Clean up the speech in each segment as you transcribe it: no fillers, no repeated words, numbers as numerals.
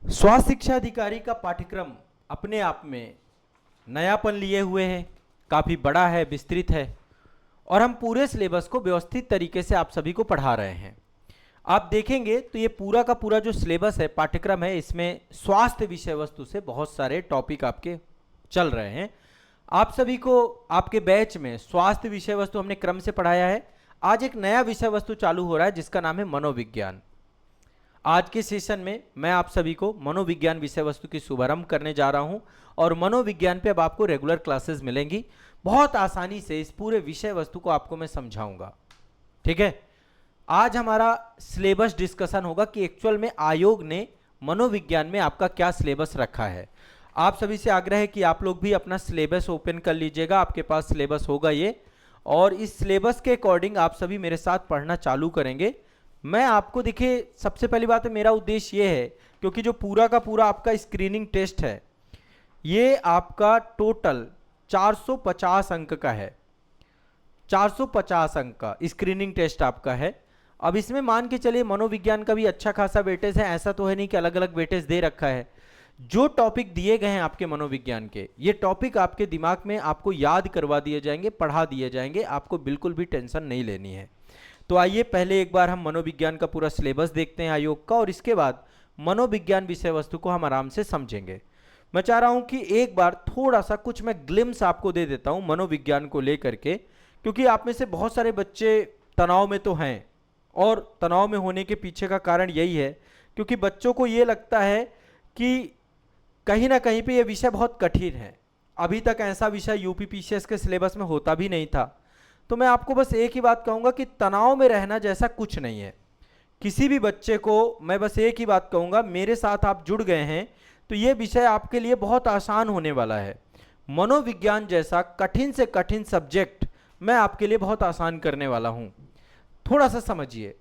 स्वास्थ्य शिक्षा अधिकारी का पाठ्यक्रम अपने आप में नयापन लिए हुए है, काफ़ी बड़ा है, विस्तृत है और हम पूरे सिलेबस को व्यवस्थित तरीके से आप सभी को पढ़ा रहे हैं। आप देखेंगे तो ये पूरा का पूरा जो सिलेबस है, पाठ्यक्रम है, इसमें स्वास्थ्य विषय वस्तु से बहुत सारे टॉपिक आपके चल रहे हैं। आप सभी को आपके बैच में स्वास्थ्य विषय वस्तु हमने क्रम से पढ़ाया है। आज एक नया विषय वस्तु चालू हो रहा है जिसका नाम है मनोविज्ञान। आज के सेशन में मैं आप सभी को मनोविज्ञान विषय वस्तु की शुभारंभ करने जा रहा हूं और मनोविज्ञान पे अब आपको रेगुलर क्लासेस मिलेंगी। बहुत आसानी से इस पूरे विषय वस्तु को आपको मैं समझाऊंगा, ठीक है। आज हमारा सिलेबस डिस्कशन होगा कि एक्चुअल में आयोग ने मनोविज्ञान में आपका क्या सिलेबस रखा है। आप सभी से आग्रह है कि आप लोग भी अपना सिलेबस ओपन कर लीजिएगा, आपके पास सिलेबस होगा ये, और इस सिलेबस के अकॉर्डिंग आप सभी मेरे साथ पढ़ना चालू करेंगे। मैं आपको देखिए, सबसे पहली बात है, मेरा उद्देश्य ये है क्योंकि जो पूरा का पूरा आपका स्क्रीनिंग टेस्ट है ये आपका टोटल 450 अंक का है। 450 अंक का स्क्रीनिंग टेस्ट आपका है। अब इसमें मान के चलिए मनोविज्ञान का भी अच्छा खासा वेटेज है, ऐसा तो है नहीं कि अलग अलग वेटेज दे रखा है। जो टॉपिक दिए गए हैं आपके मनोविज्ञान के, ये टॉपिक आपके दिमाग में आपको याद करवा दिए जाएंगे, पढ़ा दिए जाएंगे, आपको बिल्कुल भी टेंशन नहीं लेनी है। तो आइए पहले एक बार हम मनोविज्ञान का पूरा सिलेबस देखते हैं आयोग का, और इसके बाद मनोविज्ञान विषय वस्तु को हम आराम से समझेंगे। मैं चाह रहा हूं कि एक बार थोड़ा सा कुछ मैं ग्लिम्स आपको दे देता हूं मनोविज्ञान को लेकर के, क्योंकि आप में से बहुत सारे बच्चे तनाव में तो हैं, और तनाव में होने के पीछे का कारण यही है क्योंकि बच्चों को ये लगता है कि कहीं ना कहीं पे ये विषय बहुत कठिन है। अभी तक ऐसा विषय यूपीपीसीएस के सिलेबस में होता भी नहीं था। तो मैं आपको बस एक ही बात कहूँगा कि तनाव में रहना जैसा कुछ नहीं है। किसी भी बच्चे को मैं बस एक ही बात कहूँगा, मेरे साथ आप जुड़ गए हैं तो ये विषय आपके लिए बहुत आसान होने वाला है। मनोविज्ञान जैसा कठिन से कठिन सब्जेक्ट मैं आपके लिए बहुत आसान करने वाला हूँ। थोड़ा सा समझिए,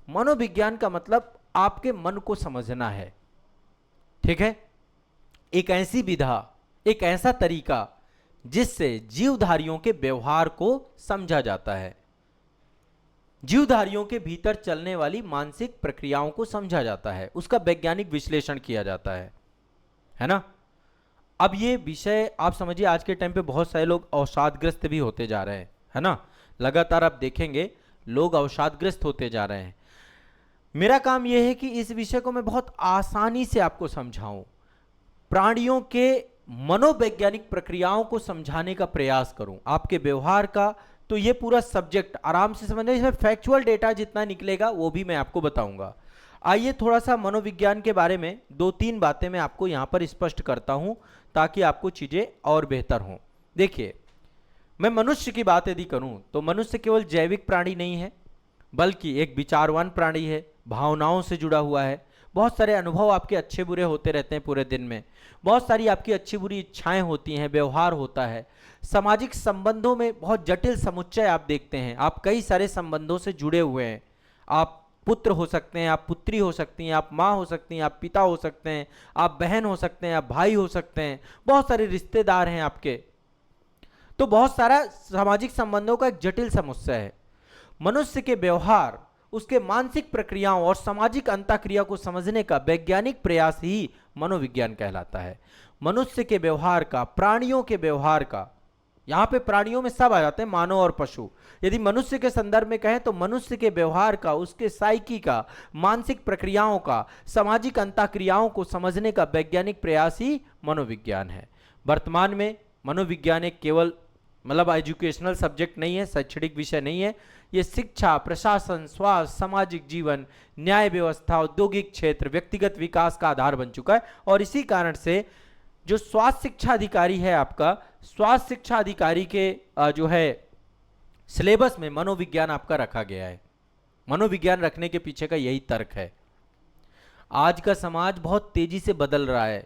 मनोविज्ञान का मतलब आपके मन को समझना है, ठीक है। एक ऐसी विधा, एक ऐसा तरीका जिससे जीवधारियों के व्यवहार को समझा जाता है, जीवधारियों के भीतर चलने वाली मानसिक प्रक्रियाओं को समझा जाता है, उसका वैज्ञानिक विश्लेषण किया जाता है ना। अब ये विषय आप समझिए, आज के टाइम पे बहुत सारे लोग अवसादग्रस्त भी होते जा रहे हैं, है ना। लगातार आप देखेंगे लोग अवसादग्रस्त होते जा रहे हैं। मेरा काम यह है कि इस विषय को मैं बहुत आसानी से आपको समझाऊं, प्राणियों के मनोवैज्ञानिक प्रक्रियाओं को समझाने का प्रयास करूं, आपके व्यवहार का। तो ये पूरा सब्जेक्ट आराम से समझना, इसमें फैक्चुअल डेटा जितना निकलेगा वो भी मैं आपको बताऊंगा। आइए थोड़ा सा मनोविज्ञान के बारे में दो तीन बातें मैं आपको यहां पर स्पष्ट करता हूं ताकि आपको चीजें और बेहतर हों। देखिए, मैं मनुष्य की बात यदि करूं तो मनुष्य केवल जैविक प्राणी नहीं है, बल्कि एक विचारवान प्राणी है, भावनाओं से जुड़ा हुआ है। बहुत सारे अनुभव आपके अच्छे बुरे होते रहते हैं पूरे दिन में, बहुत सारी आपकी अच्छी बुरी इच्छाएं होती हैं, व्यवहार होता है। सामाजिक संबंधों में बहुत जटिल समुच्चय आप देखते हैं, आप कई सारे संबंधों से जुड़े हुए हैं। आप पुत्र हो सकते हैं, आप पुत्री हो सकती हैं, आप माँ हो सकती हैं, आप पिता हो सकते हैं, आप बहन हो सकते हैं, आप भाई हो सकते हैं, बहुत सारे रिश्तेदार हैं आपके। तो बहुत सारा सामाजिक संबंधों का एक जटिल समुच्चय है। मनुष्य के व्यवहार, उसके मानसिक प्रक्रियाओं और सामाजिक अंतःक्रिया को समझने का वैज्ञानिक प्रयास ही मनोविज्ञान कहलाता है। मनुष्य के व्यवहार का, प्राणियों के व्यवहार का, यहाँ पे प्राणियों में सब आ जाते हैं, मानव और पशु। यदि मनुष्य के संदर्भ में कहें तो मनुष्य के व्यवहार का, उसके साइकी का, मानसिक प्रक्रियाओं का, सामाजिक अंतःक्रियाओं को समझने का वैज्ञानिक प्रयास ही मनोविज्ञान है। वर्तमान में मनोविज्ञान एक केवल मतलब एजुकेशनल सब्जेक्ट नहीं है, शैक्षणिक विषय नहीं है। ये शिक्षा, प्रशासन, स्वास्थ्य, सामाजिक जीवन, न्याय व्यवस्था, औद्योगिक क्षेत्र, व्यक्तिगत विकास का आधार बन चुका है। और इसी कारण से जो स्वास्थ्य शिक्षा अधिकारी है आपका, स्वास्थ्य शिक्षा अधिकारी के जो है सिलेबस में मनोविज्ञान आपका रखा गया है। मनोविज्ञान रखने के पीछे का यही तर्क है। आज का समाज बहुत तेजी से बदल रहा है,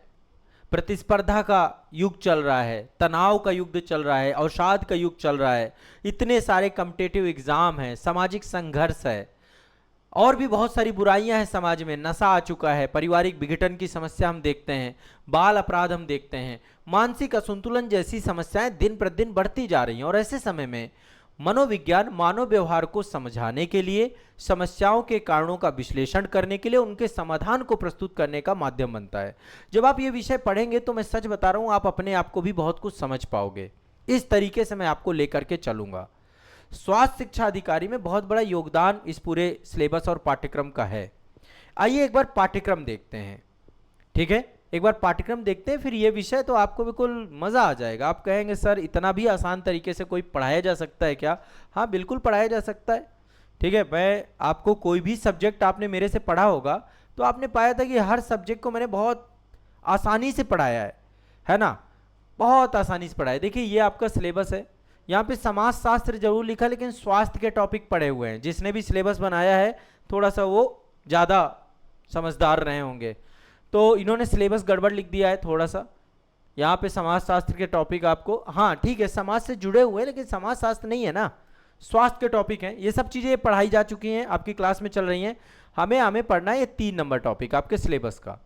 प्रतिस्पर्धा का युग चल रहा है, तनाव का युग चल रहा है, अवसाद का युग चल रहा है, इतने सारे कॉम्पिटिटिव एग्जाम हैं, सामाजिक संघर्ष है, और भी बहुत सारी बुराइयां हैं समाज में। नशा आ चुका है, पारिवारिक विघटन की समस्या हम देखते हैं, बाल अपराध हम देखते हैं, मानसिक असंतुलन जैसी समस्याएं दिन प्रतिदिन बढ़ती जा रही हैं। और ऐसे समय में मनोविज्ञान मानव व्यवहार को समझाने के लिए, समस्याओं के कारणों का विश्लेषण करने के लिए, उनके समाधान को प्रस्तुत करने का माध्यम बनता है। जब आप ये विषय पढ़ेंगे तो मैं सच बता रहा हूं, आप अपने आप को भी बहुत कुछ समझ पाओगे। इस तरीके से मैं आपको लेकर के चलूंगा। स्वास्थ्य शिक्षा अधिकारी में बहुत बड़ा योगदान इस पूरे सिलेबस और पाठ्यक्रम का है। आइए एक बार पाठ्यक्रम देखते हैं, ठीक है। एक बार पाठ्यक्रम देखते हैं, फिर ये विषय तो आपको बिल्कुल मज़ा आ जाएगा। आप कहेंगे सर इतना भी आसान तरीके से कोई पढ़ाया जा सकता है क्या? हाँ बिल्कुल पढ़ाया जा सकता है, ठीक है। मैं आपको कोई भी सब्जेक्ट आपने मेरे से पढ़ा होगा तो आपने पाया था कि हर सब्जेक्ट को मैंने बहुत आसानी से पढ़ाया है ना, बहुत आसानी से पढ़ाया। देखिए ये आपका सिलेबस है, यहाँ पे समाज शास्त्र जरूर लिखा लेकिन स्वास्थ्य के टॉपिक पढ़े हुए हैं। जिसने भी सिलेबस बनाया है थोड़ा सा वो ज़्यादा समझदार रहे होंगे, तो इन्होंने सिलेबस गड़बड़ लिख दिया है थोड़ा सा। यहाँ पे समाजशास्त्र के टॉपिक आपको, हाँ ठीक है समाज से जुड़े हुए लेकिन समाजशास्त्र नहीं है ना, स्वास्थ्य के टॉपिक हैं। ये सब चीज़ें पढ़ाई जा चुकी हैं, आपकी क्लास में चल रही हैं। हमें पढ़ना है ये 3 नंबर टॉपिक आपके सिलेबस का।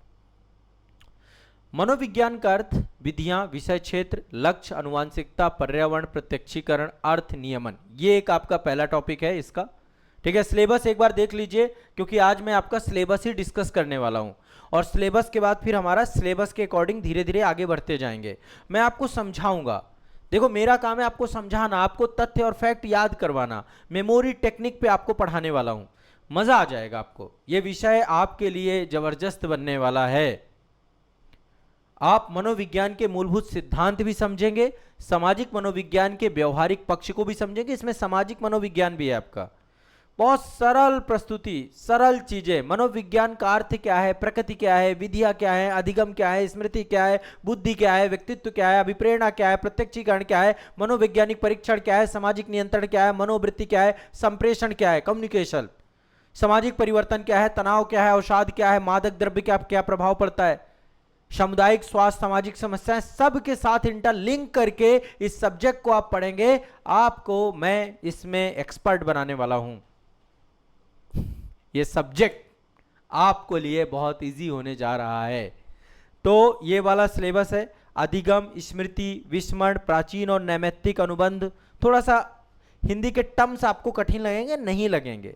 मनोविज्ञान का अर्थ, विधियां, विषय क्षेत्र, लक्ष्य, अनुवांशिकता, पर्यावरण, प्रत्यक्षीकरण, अर्थ, नियमन। ये एक आपका पहला टॉपिक है इसका, ठीक है। सिलेबस एक बार देख लीजिए क्योंकि आज मैं आपका सिलेबस ही डिस्कस करने वाला हूं और सिलेबस के बाद फिर हमारा सिलेबस के अकॉर्डिंग धीरे धीरे आगे बढ़ते जाएंगे। मैं आपको समझाऊंगा। देखो मेरा काम है आपको समझाना, आपको तथ्य और फैक्ट याद करवाना। मेमोरी टेक्निक पे आपको पढ़ाने वाला हूं, मजा आ जाएगा आपको। ये विषय आपके लिए जबरदस्त बनने वाला है। आप मनोविज्ञान के मूलभूत सिद्धांत भी समझेंगे, सामाजिक मनोविज्ञान के व्यवहारिक पक्ष को भी समझेंगे। इसमें सामाजिक मनोविज्ञान भी है आपका। बहुत सरल प्रस्तुति, सरल चीजें। मनोविज्ञान का अर्थ क्या है, प्रकृति क्या है, विधियां क्या है, अधिगम क्या है, स्मृति क्या है, बुद्धि क्या है, व्यक्तित्व क्या है, अभिप्रेरणा क्या है, प्रत्यक्षीकरण क्या है, मनोवैज्ञानिक परीक्षण क्या है, सामाजिक नियंत्रण क्या है, मनोवृत्ति क्या है, संप्रेषण क्या है, कम्युनिकेशन, सामाजिक परिवर्तन क्या है, तनाव क्या है, अवसाद क्या है, मादक द्रव्य का क्या प्रभाव पड़ता है, सामुदायिक स्वास्थ्य, सामाजिक समस्याएं, सब के साथ इंटरलिंक करके इस सब्जेक्ट को आप पढ़ेंगे। आपको मैं इसमें एक्सपर्ट बनाने वाला हूं। ये सब्जेक्ट आपको लिए बहुत इजी होने जा रहा है। तो ये वाला सिलेबस है। अधिगम, स्मृति, विस्मरण, प्राचीन और नैमित्तिक अनुबंध। थोड़ा सा हिंदी के टर्म्स आपको कठिन लगेंगे, नहीं लगेंगे,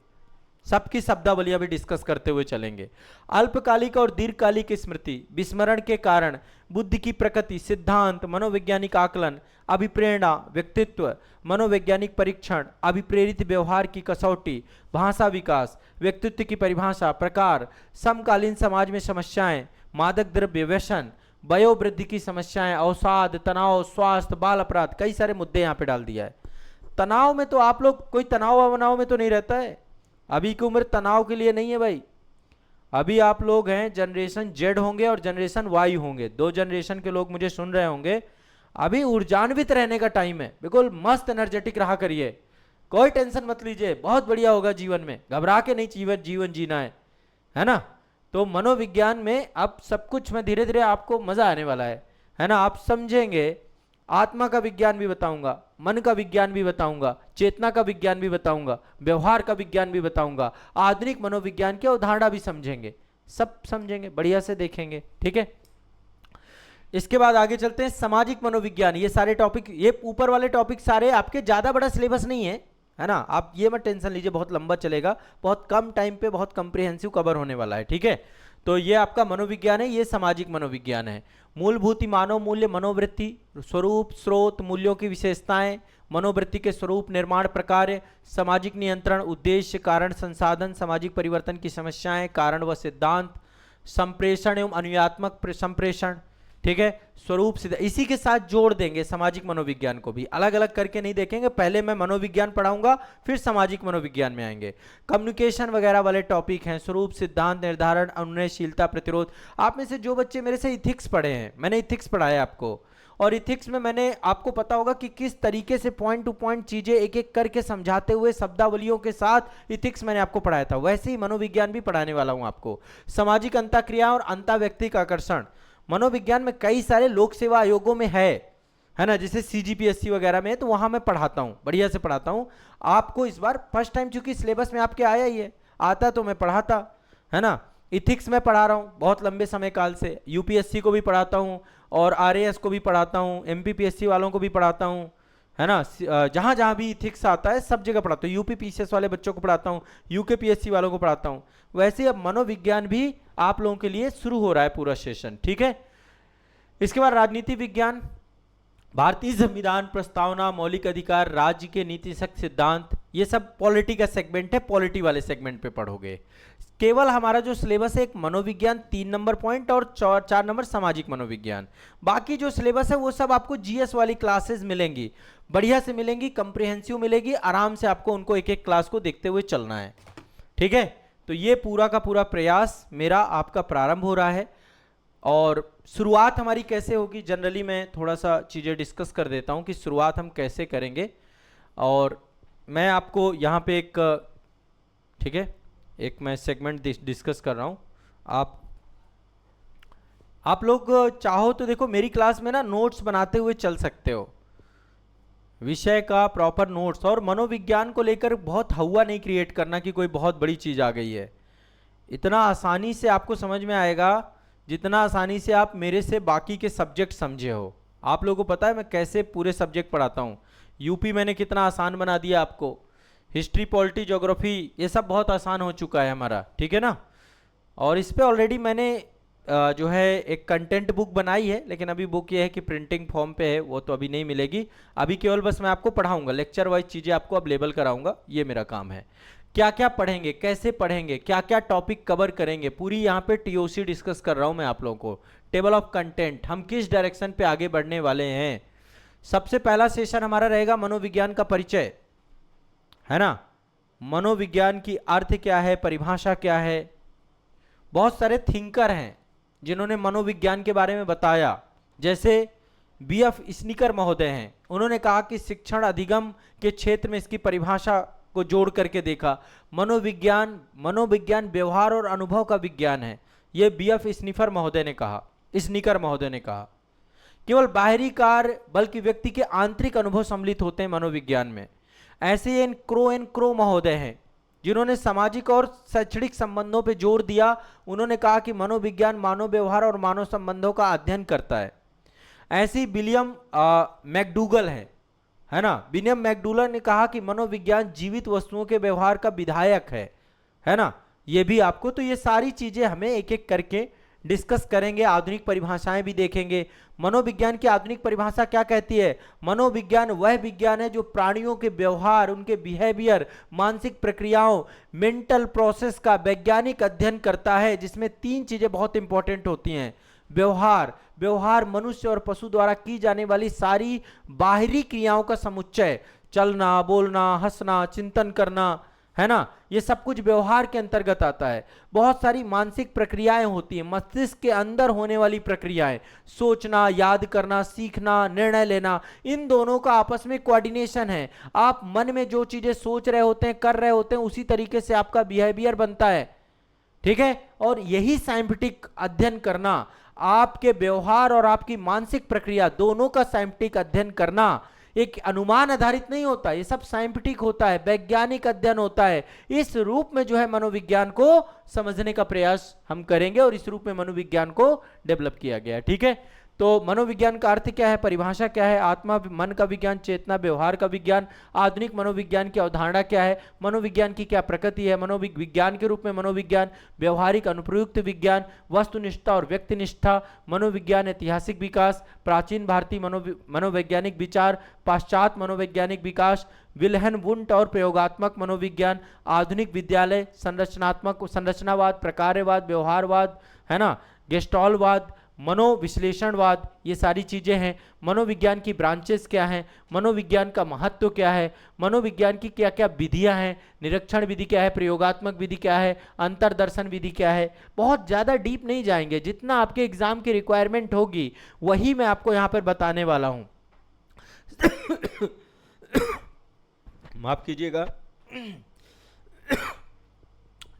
सबकी शब्दावलियां भी डिस्कस करते हुए चलेंगे। अल्पकालिक और दीर्घकालिक स्मृति, विस्मरण के कारण, बुद्धि की प्रकृति, सिद्धांत, मनोवैज्ञानिक आकलन, अभिप्रेरणा, व्यक्तित्व, मनोवैज्ञानिक परीक्षण, अभिप्रेरित व्यवहार की कसौटी, भाषा विकास, व्यक्तित्व की परिभाषा, प्रकार, समकालीन समाज में समस्याएं, मादक द्रव्य व्यसन, वयोवृद्धि की समस्याएं, अवसाद, तनाव, स्वास्थ्य, बाल अपराध, कई सारे मुद्दे यहाँ पे डाल दिया है। तनाव में तो आप लोग कोई तनाव वनाव में तो नहीं रहता है, अभी की उम्र तनाव के लिए नहीं है भाई। अभी आप लोग हैं जनरेशन जेड होंगे और जनरेशन वाई होंगे, 2 जनरेशन के लोग मुझे सुन रहे होंगे। अभी ऊर्जान्वित रहने का टाइम है, बिल्कुल मस्त एनर्जेटिक रहा करिए, कोई टेंशन मत लीजिए, बहुत बढ़िया होगा जीवन में, घबरा के नहीं जीवन जीना है ना। तो मनोविज्ञान में अब सब कुछ में धीरे धीरे आपको मजा आने वाला है ना। आप समझेंगे, आत्मा का विज्ञान भी बताऊंगा, मन का विज्ञान भी बताऊंगा, चेतना का विज्ञान भी बताऊंगा, व्यवहार का विज्ञान भी बताऊंगा, आधुनिक मनोविज्ञान की अवधारणा भी समझेंगे, सब समझेंगे, बढ़िया से देखेंगे, ठीक है। इसके बाद आगे चलते हैं सामाजिक मनोविज्ञान। ये सारे टॉपिक, ये ऊपर वाले टॉपिक सारे आपके ज्यादा बड़ा सिलेबस नहीं है ना, आप ये मत टेंशन लीजिए, बहुत लंबा चलेगा, बहुत कम टाइम पे बहुत कंप्रिहेंसिव कवर होने वाला है, ठीक है। तो ये आपका मनोविज्ञान है, ये सामाजिक मनोविज्ञान है। मूलभूत मानव मूल्य, मनोवृत्ति, स्वरूप, स्रोत, मूल्यों की विशेषताएं, मनोवृत्ति के स्वरूप, निर्माण प्रकार, सामाजिक नियंत्रण, उद्देश्य, कारण, संसाधन, सामाजिक परिवर्तन की समस्याएं, कारण व सिद्धांत, संप्रेषण एवं अनुयात्मक संप्रेषण, ठीक है। स्वरूप सिद्ध, इसी के साथ जोड़ देंगे सामाजिक मनोविज्ञान को भी, अलग अलग करके नहीं देखेंगे। पहले मैं मनोविज्ञान पढ़ाऊंगा फिर सामाजिक मनोविज्ञान में आएंगे। कम्युनिकेशन वगैरह वाले टॉपिक हैं, स्वरूप, सिद्धांत, निर्धारण, अनुनयशीलता, प्रतिरोध। आप में से जो बच्चे मेरे से इथिक्स पढ़े हैं, मैंने इथिक्स पढ़ाया आपको, और इथिक्स में मैंने आपको पता होगा कि किस तरीके से पॉइंट टू पॉइंट चीजें एक एक करके समझाते हुए शब्दावलियों के साथ इथिक्स मैंने आपको पढ़ाया था, वैसे ही मनोविज्ञान भी पढ़ाने वाला हूं आपको। सामाजिक अंतःक्रिया और अंतःव्यक्तिक आकर्षण, मनोविज्ञान में कई सारे लोक सेवा आयोगों में है ना, जैसे CGPSC वगैरह में, तो वहां मैं पढ़ाता हूं, बढ़िया से पढ़ाता हूं आपको। इस बार फर्स्ट टाइम चूंकि सिलेबस में आपके आया ही है, आता तो मैं पढ़ाता, है ना। इथिक्स में पढ़ा रहा हूं बहुत लंबे समय काल से, UPSC को भी पढ़ाता हूं और RAS को भी पढ़ाता हूं, MPPSC वालों को भी पढ़ाता हूं, है ना। जहां जहां भी इथिक्स आता है सब जगह पढ़ाता हूँ, यूपी पीसीएस वाले बच्चों को पढ़ाता हूँ, यूके पीएससी वालों को पढ़ाता हूँ। वैसे अब मनोविज्ञान भी आप लोगों के लिए शुरू हो रहा है पूरा सेशन, ठीक है। इसके बाद राजनीति विज्ञान, भारतीय संविधान प्रस्तावना, मौलिक अधिकार, राज्य के नीति शक्ति सिद्धांत, ये सब पॉलिटी का सेगमेंट है, पॉलिटी वाले सेगमेंट पे पढ़ोगे। केवल हमारा जो सिलेबस है एक मनोविज्ञान 3 नंबर पॉइंट और 4 नंबर सामाजिक मनोविज्ञान। बाकी जो सिलेबस है वो सब आपको जीएस वाली क्लासेस मिलेंगी, बढ़िया से मिलेंगी, कंप्रिहेंसिव मिलेगी, आराम से आपको उनको एक एक क्लास को देखते हुए चलना है, ठीक है। तो ये पूरा का पूरा प्रयास मेरा आपका प्रारंभ हो रहा है। और शुरुआत हमारी कैसे होगी, जनरली मैं थोड़ा सा चीज़ें डिस्कस कर देता हूँ कि शुरुआत हम कैसे करेंगे। और मैं आपको यहाँ पे एक, ठीक है, एक मैं सेगमेंट डिस्कस कर रहा हूँ। आप लोग चाहो तो देखो मेरी क्लास में ना नोट्स बनाते हुए चल सकते हो, विषय का प्रॉपर नोट्स। और मनोविज्ञान को लेकर बहुत हवा नहीं क्रिएट करना कि कोई बहुत बड़ी चीज़ आ गई है। इतना आसानी से आपको समझ में आएगा जितना आसानी से आप मेरे से बाकी के सब्जेक्ट समझे हो। आप लोगों को पता है मैं कैसे पूरे सब्जेक्ट पढ़ाता हूँ। यूपी मैंने कितना आसान बना दिया आपको, हिस्ट्री, पॉलिटी, ज्योग्राफी, ये सब बहुत आसान हो चुका है हमारा, ठीक है ना। और इस पे ऑलरेडी मैंने जो है एक कंटेंट बुक बनाई है, लेकिन अभी बुक ये है कि प्रिंटिंग फॉर्म पे है, वो तो अभी नहीं मिलेगी। अभी केवल बस मैं आपको पढ़ाऊंगा, लेक्चर वाइज चीज़ें आपको अब लेबल कराऊंगा, ये मेरा काम है। क्या क्या पढ़ेंगे, कैसे पढ़ेंगे, क्या क्या टॉपिक कवर करेंगे, पूरी यहाँ पे टीओसी डिस्कस कर रहा हूँ मैं आप लोगों को। टेबल ऑफ कंटेंट, हम किस डायरेक्शन पे आगे बढ़ने वाले हैं। सबसे पहला सेशन हमारा रहेगा मनोविज्ञान का परिचय, है ना। मनोविज्ञान की अर्थ क्या है, परिभाषा क्या है। बहुत सारे थिंकर हैं जिन्होंने मनोविज्ञान के बारे में बताया, जैसे बीएफ स्निकर महोदय हैं। उन्होंने कहा कि शिक्षण अधिगम के क्षेत्र में इसकी परिभाषा को जोड़ करके देखा। मनोविज्ञान व्यवहार और अनुभव का विज्ञान है, यह बीएफ स्निकर महोदय ने कहा। केवल बाहरी कार्य बल्कि व्यक्ति के आंतरिक अनुभव सम्मिलित होते हैं मनोविज्ञान में। ऐसे एन क्रो महोदय हैं जिन्होंने सामाजिक और शैक्षणिक संबंधों पर जोर दिया। उन्होंने कहा कि मनोविज्ञान मानव व्यवहार और मानव संबंधों का अध्ययन करता है। ऐसे ही विलियम मैकडूगल है ना। विलियम मैकडूगल ने कहा कि मनोविज्ञान जीवित वस्तुओं के व्यवहार का विधायक है ना। ये भी आपको, तो ये सारी चीजें हमें एक एक करके डिस्कस करेंगे। आधुनिक परिभाषाएं भी देखेंगे। मनोविज्ञान की आधुनिक परिभाषा क्या कहती है। मनोविज्ञान वह विज्ञान है जो प्राणियों के व्यवहार, उनके बिहेवियर, मानसिक प्रक्रियाओं, मेंटल प्रोसेस का वैज्ञानिक अध्ययन करता है, जिसमें 3 चीजें बहुत इंपॉर्टेंट होती हैं। व्यवहार मनुष्य और पशु द्वारा की जाने वाली सारी बाहरी क्रियाओं का समुच्चय, चलना, बोलना, हंसना, चिंतन करना, है ना, ये सब कुछ व्यवहार के अंतर्गत आता है। बहुत सारी मानसिक प्रक्रियाएं होती हैं, मस्तिष्क के अंदर होने वाली प्रक्रियाएं, सोचना, याद करना, सीखना, निर्णय लेना, इन दोनों का आपस में कोऑर्डिनेशन है। आप मन में जो चीजें सोच रहे होते हैं, कर रहे होते हैं, उसी तरीके से आपका बिहेवियर बनता है, ठीक है। और यही साइंटिफिक अध्ययन करना, आपके व्यवहार और आपकी मानसिक प्रक्रिया दोनों का साइंटिफिक अध्ययन करना एक अनुमान आधारित नहीं होता, ये सब साइंटिफिक होता है, वैज्ञानिक अध्ययन होता है। इस रूप में जो है मनोविज्ञान को समझने का प्रयास हम करेंगे और इस रूप में मनोविज्ञान को डेवलप किया गया है, ठीक है। तो मनोविज्ञान का अर्थ क्या है, परिभाषा क्या है, आत्मा, मन का विज्ञान, चेतना, व्यवहार का विज्ञान, आधुनिक मनोविज्ञान की अवधारणा क्या है, मनोविज्ञान की क्या प्रकृति है, मनोविज्ञान के रूप में मनोविज्ञान, व्यवहारिक अनुप्रयुक्त विज्ञान, वस्तुनिष्ठा और व्यक्तिनिष्ठा, मनोविज्ञान, ऐतिहासिक विकास, प्राचीन भारतीय मनोवैज्ञानिक विचार, पाश्चात्य मनोवैज्ञानिक विकास, विल्हेम वुंट और प्रयोगात्मक मनोविज्ञान, आधुनिक विद्यालय, संरचनावाद, प्रकार्यवाद, व्यवहारवाद, है ना, गेस्टाल्टवाद, मनोविश्लेषणवाद, ये सारी चीजें हैं। मनोविज्ञान की ब्रांचेस क्या हैं, मनोविज्ञान का महत्व क्या है, मनोविज्ञान की क्या क्या विधियां हैं, निरीक्षण विधि क्या है, प्रयोगात्मक विधि क्या है, अंतर्दर्शन विधि क्या है। बहुत ज़्यादा डीप नहीं जाएंगे, जितना आपके एग्जाम की रिक्वायरमेंट होगी वही मैं आपको यहाँ पर बताने वाला हूँ। माफ कीजिएगा।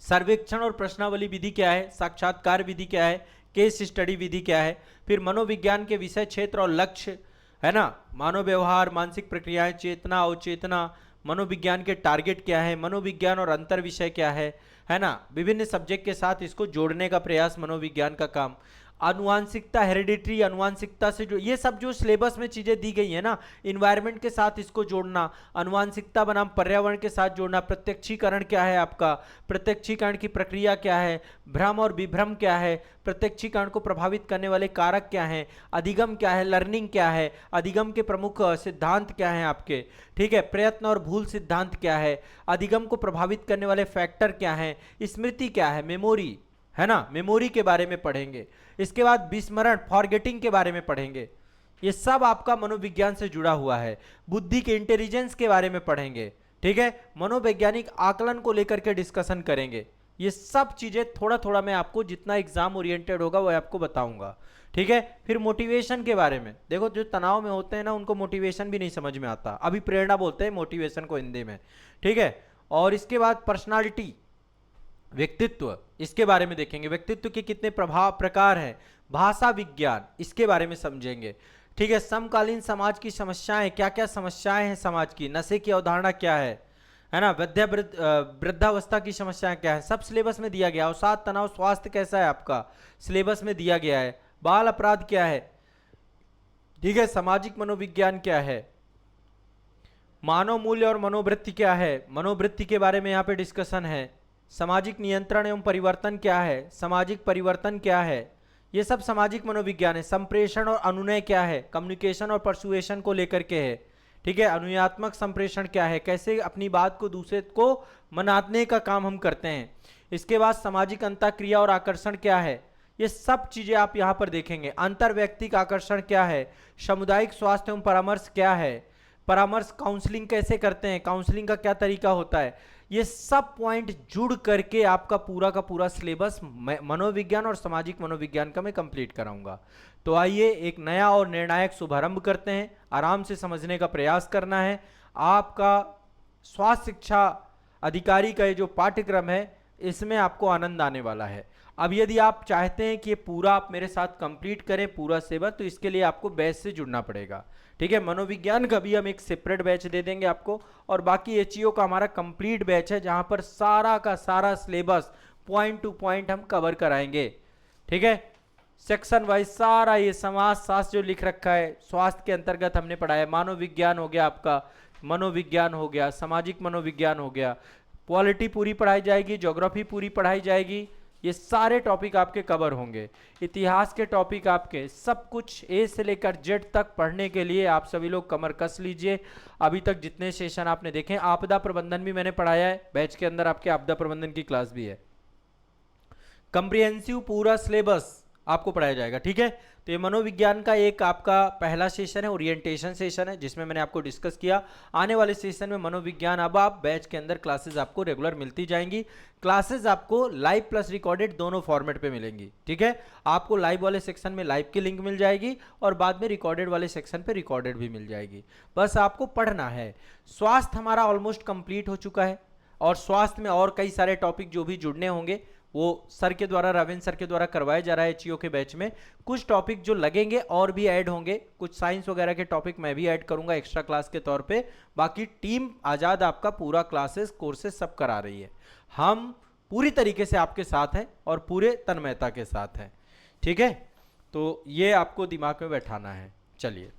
सर्वेक्षण और प्रश्नावली विधि क्या है, साक्षात्कार विधि क्या है, केस स्टडी विधि क्या है, फिर मनोविज्ञान के विषय क्षेत्र और लक्ष्य, है ना, मानव व्यवहार, मानसिक प्रक्रियाएं, चेतना, अवचेतना, मनोविज्ञान के टारगेट क्या है, मनोविज्ञान और अंतर विषय क्या है ना, विभिन्न सब्जेक्ट के साथ इसको जोड़ने का प्रयास मनोविज्ञान का काम। आनुवांशिकता, हेरिडिटरी, आनुवांशिकता से जो ये सब जो सिलेबस में चीजें दी गई है ना, इन्वायरमेंट के साथ इसको जोड़ना, आनुवांशिकता बनाम पर्यावरण के साथ जोड़ना, प्रत्यक्षीकरण क्या है आपका, प्रत्यक्षीकरण की प्रक्रिया क्या है, भ्रम और विभ्रम क्या है, प्रत्यक्षीकरण को प्रभावित करने वाले कारक क्या हैं, अधिगम क्या है, लर्निंग क्या है, अधिगम के प्रमुख सिद्धांत क्या हैं आपके, ठीक है, प्रयत्न और भूल सिद्धांत क्या है, अधिगम को प्रभावित करने वाले फैक्टर क्या हैं, स्मृति क्या है, मेमोरी है ना, मेमोरी के बारे में पढ़ेंगे। इसके बाद विस्मरण, फॉरगेटिंग के बारे में पढ़ेंगे। ये सब आपका मनोविज्ञान से जुड़ा हुआ है। बुद्धि के, इंटेलिजेंस के बारे में पढ़ेंगे, ठीक है, मनोवैज्ञानिक आकलन को लेकर के डिस्कशन करेंगे। ये सब चीजें थोड़ा थोड़ा मैं आपको जितना एग्जाम ओरिएंटेड होगा वो आपको बताऊंगा, ठीक है। फिर मोटिवेशन के बारे में देखो, जो तनाव में होते हैं ना उनको मोटिवेशन भी नहीं समझ में आता, अभी प्रेरणा बोलते हैं मोटिवेशन को हिंदी में, ठीक है। और इसके बाद पर्सनालिटी, व्यक्तित्व, इसके बारे में देखेंगे, व्यक्तित्व के कितने प्रकार हैं। भाषा विज्ञान, इसके बारे में समझेंगे, ठीक है। समकालीन समाज की समस्याएं, क्या क्या समस्याएं हैं समाज की, नशे की अवधारणा क्या है ना, वृद्धावस्था की समस्याएं क्या है, सब सिलेबस में दिया गया। अवसाद, तनाव, स्वास्थ्य कैसा है आपका, सिलेबस में दिया गया है। बाल अपराध क्या है, ठीक है, सामाजिक मनोविज्ञान क्या है, मानव मूल्य और मनोवृत्ति क्या है, मनोवृत्ति के बारे में यहाँ पे डिस्कशन है। सामाजिक नियंत्रण एवं परिवर्तन क्या है, सामाजिक परिवर्तन क्या है, ये सब सामाजिक मनोविज्ञान है। संप्रेषण और अनुनय क्या है, कम्युनिकेशन और परसुएशन को लेकर के है, ठीक है। अनुनयात्मक संप्रेषण क्या है, कैसे अपनी बात को दूसरे को मनाने का काम हम करते हैं। इसके बाद सामाजिक अंतःक्रिया और आकर्षण क्या है, ये सब चीजें आप यहाँ पर देखेंगे। अंतर्वैयक्तिक आकर्षण क्या है, सामुदायिक स्वास्थ्य एवं परामर्श क्या है, परामर्श काउंसलिंग कैसे करते हैं, काउंसलिंग का क्या तरीका होता है, ये सब पॉइंट जुड़ करके आपका पूरा का पूरा सिलेबस मनोविज्ञान और सामाजिक मनोविज्ञान का मैं कंप्लीट कराऊंगा। तो आइए एक नया और निर्णायक शुभारंभ करते हैं। आराम से समझने का प्रयास करना है। आपका स्वास्थ्य शिक्षा अधिकारी का ये जो पाठ्यक्रम है इसमें आपको आनंद आने वाला है। अब यदि आप चाहते हैं कि ये पूरा आप मेरे साथ कंप्लीट करें पूरा सिलेबस, तो इसके लिए आपको बैच से जुड़ना पड़ेगा, ठीक है। मनोविज्ञान का भी हम एक सेपरेट बैच दे देंगे आपको, और बाकी एचईओ का हमारा कंप्लीट बैच है जहां पर सारा का सारा सिलेबस पॉइंट टू पॉइंट हम कवर कराएंगे, ठीक है। सेक्शन वाइज सारा ये समाज शास्त्र जो लिख रखा है, स्वास्थ्य के अंतर्गत हमने पढ़ाया, मानव विज्ञान हो गया आपका, मनोविज्ञान हो गया, सामाजिक मनोविज्ञान हो गया, पॉलिटी पूरी पढ़ाई जाएगी, ज्योग्राफी पूरी पढ़ाई जाएगी, ये सारे टॉपिक आपके कवर होंगे। इतिहास के टॉपिक आपके सब कुछ ए से लेकर जेड तक पढ़ने के लिए आप सभी लोग कमर कस लीजिए। अभी तक जितने सेशन आपने देखे, आपदा प्रबंधन भी मैंने पढ़ाया है, बैच के अंदर आपके आपदा प्रबंधन की क्लास भी है। कंप्रिहेंसिव पूरा सिलेबस आपको पढ़ाया जाएगा, ठीक है। तो ये मनोविज्ञान का एक आपका पहला सेशन है, ओरिएंटेशन सेशन है, जिसमें मैंने आपको डिस्कस किया। आने वाले सेशन में मनोविज्ञान, अब आप बैच के अंदर क्लासेस आपको रेगुलर मिलती जाएंगी। क्लासेस आपको लाइव प्लस रिकॉर्डेड दोनों फॉर्मेट पे मिलेंगी, ठीक है। आपको लाइव वाले सेक्शन में लाइव की लिंक मिल जाएगी और बाद में रिकॉर्डेड वाले सेक्शन पे रिकॉर्डेड भी मिल जाएगी। बस आपको पढ़ना है। स्वास्थ्य हमारा ऑलमोस्ट कंप्लीट हो चुका है, और स्वास्थ्य में और कई सारे टॉपिक जो भी जुड़ने होंगे वो सर के द्वारा, रविंद्र सर के द्वारा करवाया जा रहा है एचईओ के बैच में। कुछ टॉपिक जो लगेंगे और भी ऐड होंगे, कुछ साइंस वगैरह के टॉपिक मैं भी ऐड करूंगा एक्स्ट्रा क्लास के तौर पे। बाकी टीम आज़ाद आपका पूरा क्लासेस कोर्सेज सब करा रही है। हम पूरी तरीके से आपके साथ हैं और पूरे तन्मयता के साथ हैं, ठीक है। तो ये आपको दिमाग में बैठाना है। चलिए।